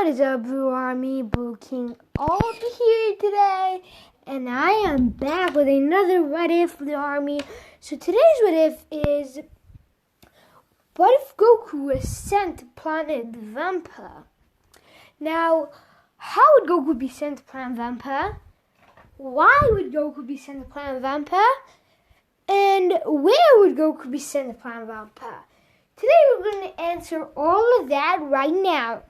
What is up, Blue Army? Blue King all here today, and I am back with another What If, Blue Army. So today's What If is, what if Goku was sent to Planet Vampa? Now, how would Goku be sent to Planet Vampa? Why would Goku be sent to Planet Vampa? And where would Goku be sent to Planet Vampa? Today we're going to answer all of that right now.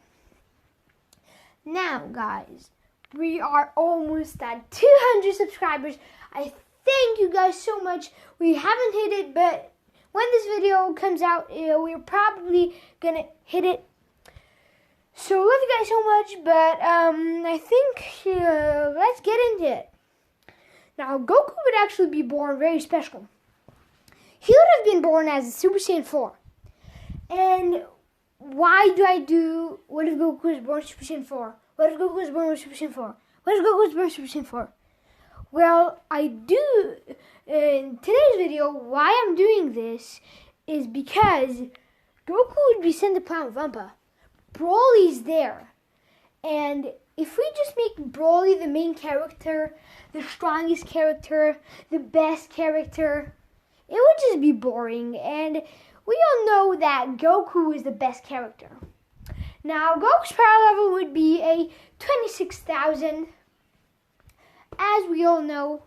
Now, guys, we are almost at 200 subscribers. I thank you guys so much. We haven't hit it, but when this video comes out, we're probably going to hit it. So, love you guys so much, but I think let's get into it. Now, Goku would actually be born very special. He would have been born as a Super Saiyan 4. And why do I do, what if Goku was born Super Saiyan 4? What if Goku was born with Super Saiyan 4? What if Goku was born Super Saiyan 4? Well, I do, in today's video, why I'm doing this is because Goku would be sent to Planet Vampa. Broly's there. And if we just make Broly the main character, the strongest character, the best character, it would just be boring. And we all know that Goku is the best character. Now, Goku's power level would be a 26,000. As we all know,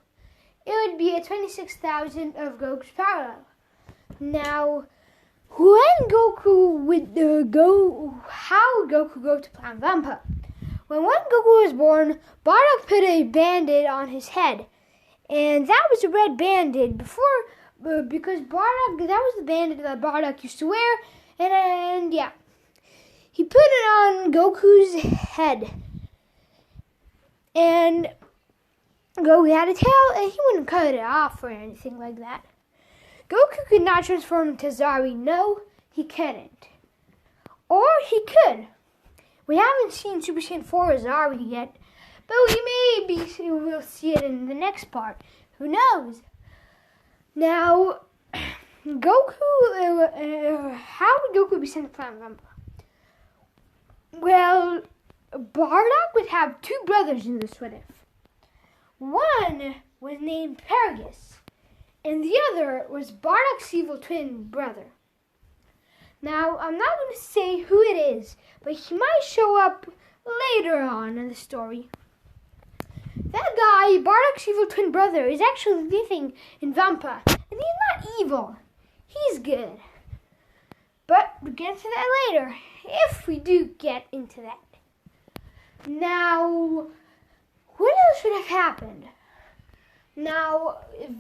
it would be a 26,000 of Goku's power level. Now, when Goku would how would Goku go to Planet Vampa? When Goku was born, Bardock put a band-aid on his head. And that was a red band-aid because Bardock, that was the band-aid that Bardock used to wear. And yeah, he put it on Goku's head. And Goku had a tail, and he wouldn't cut it off or anything like that. Goku could not transform into Zari. No, he couldn't. Or he could. We haven't seen Super Saiyan 4 Zari yet, but we'll see it in the next part. Who knows? Now, Goku, how would Goku be sent to Planet Vampa? Well, Bardock would have two brothers in this What If. One was named Paragus, and the other was Bardock's evil twin brother. Now, I'm not going to say who it is, but he might show up later on in the story. That guy, Bardock's evil twin brother, is actually living in Vampa, and he's not evil. He's good. But we'll get into that later, if we do get into that. Now, what else would have happened? Now, if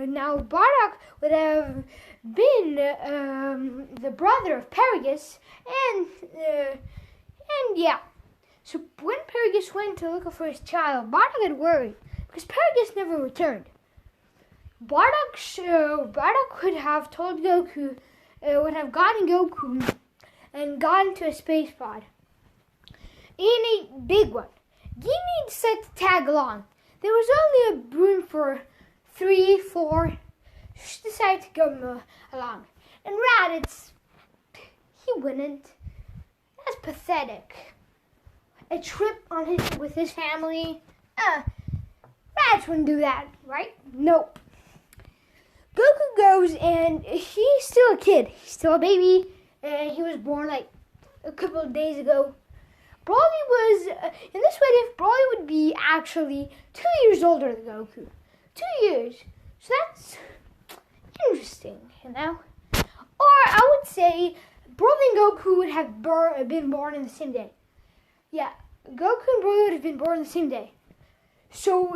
now Bardock would have been the brother of Paragus, and yeah. So when Paragus went to look for his child, Bardock had worried because Paragus never returned. Bardock could have told Goku, would have gotten Goku and gotten to a space pod. In a big one. Gimi decided to tag along. There was only a room for 3, 4. She decided to go along. And Raditz, he wouldn't. That's pathetic. A trip with his family. Raditz wouldn't do that, right? Nope. Goku goes, and he's still a kid. He's still a baby. He was born like a couple of days ago. Broly was, in this What If, Broly would be actually 2 years older than Goku. 2 years. So that's interesting, you know? Or I would say Broly and Goku would have been born in the same day. Yeah, Goku and Broly would have been born the same day. So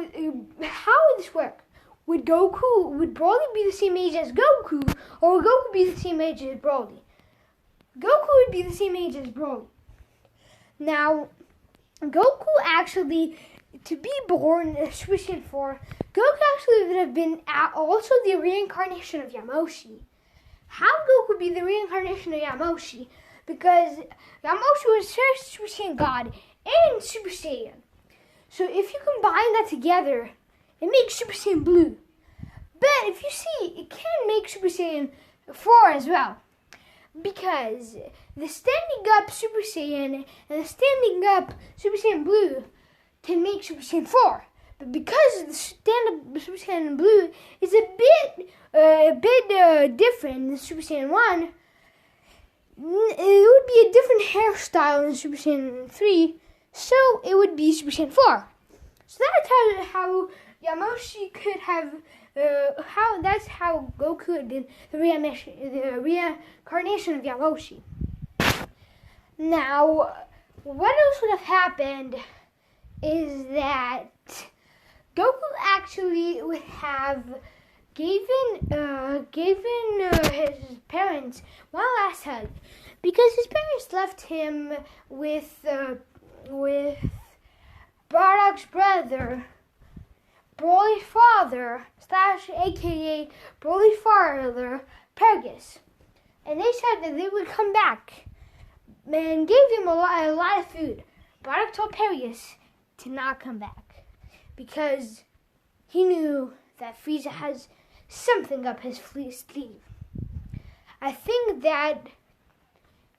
how would this work? Would Broly be the same age as Goku, or would Goku be the same age as Broly? Goku would be the same age as Broly. Now, Goku actually, to be born Super Saiyan 4, Goku actually would have been also the reincarnation of Yamoshi. How would Goku be the reincarnation of Yamoshi? Because Yamoshi was first Super Saiyan God and Super Saiyan. So if you combine that together, it makes Super Saiyan Blue. But if you see, it can make Super Saiyan 4 as well. because the standing up Super Saiyan and the standing up Super Saiyan Blue can make Super Saiyan 4. But because the stand-up Super Saiyan Blue is a bit different than Super Saiyan 1, it would be a different hairstyle than Super Saiyan 3, so it would be Super Saiyan 4. So that's how Yamoshi could have, that's how Goku had been the reincarnation of Yamoshi. Now, what else would have happened is that Goku actually would have given his parents one last hug, because his parents left him with Bardak's brother, Broly's father, aka Broly's father, Paragus. And they said that they would come back and gave him a lot of food. Bardock told Paragus to not come back because he knew that Frieza has something up his sleeve. I think that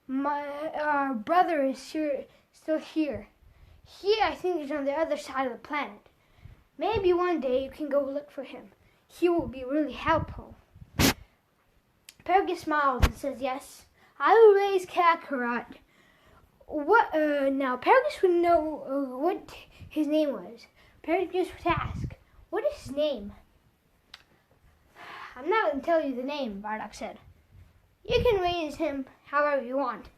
our brother is still here. He, I think, is on the other side of the planet. Maybe one day you can go look for him. He will be really helpful. Paragus smiles and says, yes, I will raise Kakarot. Now, Paragus would know what his name was. Paragus would ask, what is his name? I'm not going to tell you the name, Bardock said. You can raise him however you want.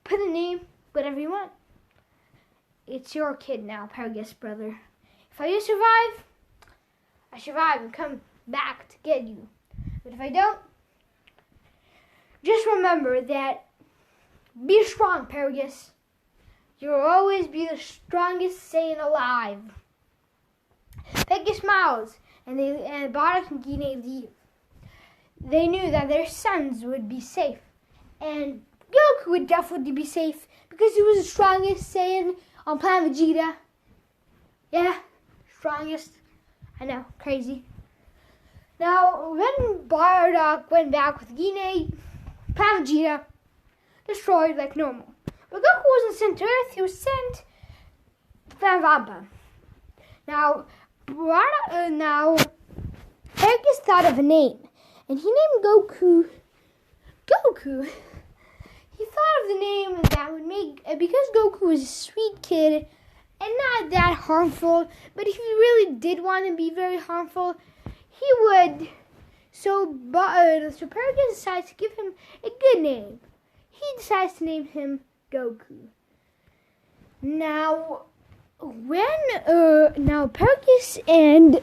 Put a name, whatever you want. It's your kid now, Paragus brother. If I survive, I survive and come back to get you. But if I don't, just remember that be strong, Paragus. You'll always be the strongest Saiyan alive. Paragus smiles, and Bardock and Gine leave. They knew that their sons would be safe, and Goku would definitely be safe because he was the strongest Saiyan on Planet Vegeta. Yeah, strongest. I know, crazy. Now, when Bardock went back with Gine, Planet Vegeta destroyed like normal. But Goku wasn't sent to Earth, he was sent to Planet Vampa. Now, Paragus thought of a name, and he named Goku. He thought of the name that would make, because Goku was a sweet kid and not that harmful, but if he really did want to be very harmful, he would. So Paragus decides to give him a good name. He decides to name him Goku. Now, Paragus and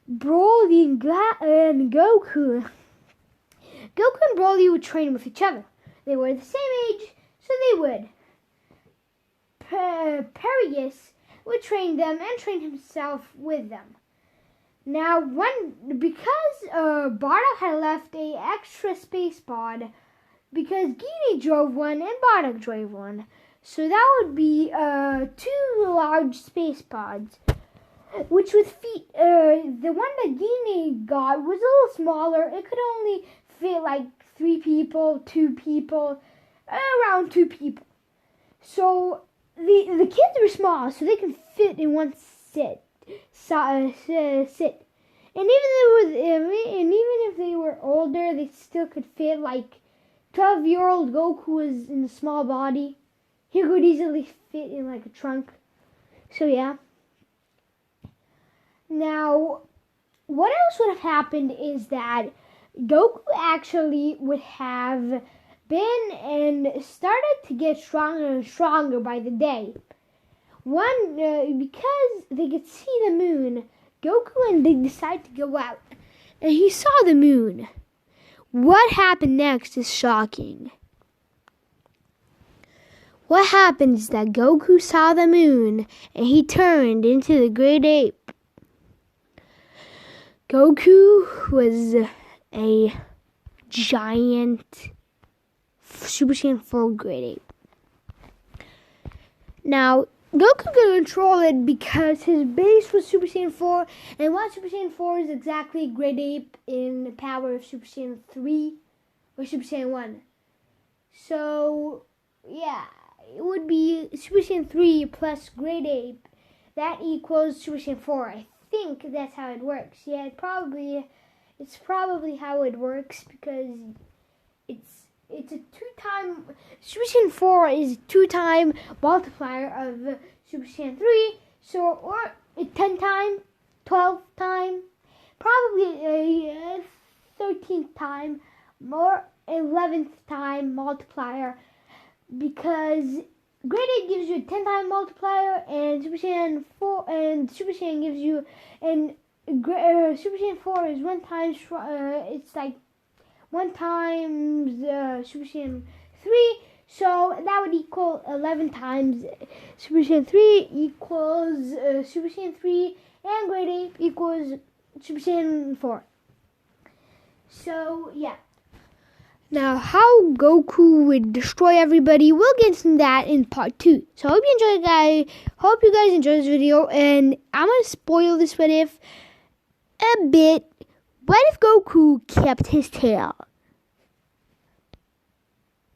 Broly and Goku and Broly would train with each other. They were the same age, so they would. Paragus would train them and train himself with them. Now, because Bardock had left a extra space pod, because Gine drove one and Bardock drove one, so that would be 2 large space pods, which would fit. The one that Gine got was a little smaller. It could only fit like 3 people, 2 people, around 2 people. So the kids were small, so they could fit in one sit. And even if they were older, they still could fit. Like 12-year-old Goku was in a small body. He could easily fit in like a trunk. So yeah. Now, what else would have happened is that Goku actually would have been and started to get stronger and stronger by the day. Because they could see the moon, Goku and they decided to go out, and he saw the moon. What happened next is shocking. What happened is that Goku saw the moon, and he turned into the great ape. Goku was a giant Super Saiyan 4 great ape. Now, Goku can control it because his base was Super Saiyan 4, and while Super Saiyan 4 is exactly Great Ape in the power of Super Saiyan 3 or Super Saiyan 1. So, yeah, it would be Super Saiyan 3 plus Great Ape. That equals Super Saiyan 4. I think that's how it works. Yeah, it's probably how it works because it's a 2-time, Super Saiyan 4 is a 2-time multiplier of Super Saiyan 3, so, or a 10-time, 12-time, probably a 13th time, or 11th time multiplier, because Great Ape gives you a 10-time multiplier, and Super Saiyan 4, and Super Saiyan gives you, and Super Saiyan 4 is 1 times, it's like 1 times Super Saiyan 3, so that would equal 11 times Super Saiyan 3 equals Super Saiyan 3, and Great Ape equals Super Saiyan 4. So, yeah. Now, how Goku would destroy everybody, we'll get into that in part 2. So, I hope you enjoyed, guys. Hope you guys enjoyed this video, and I'm going to spoil this what if a bit. What if Goku kept his tail?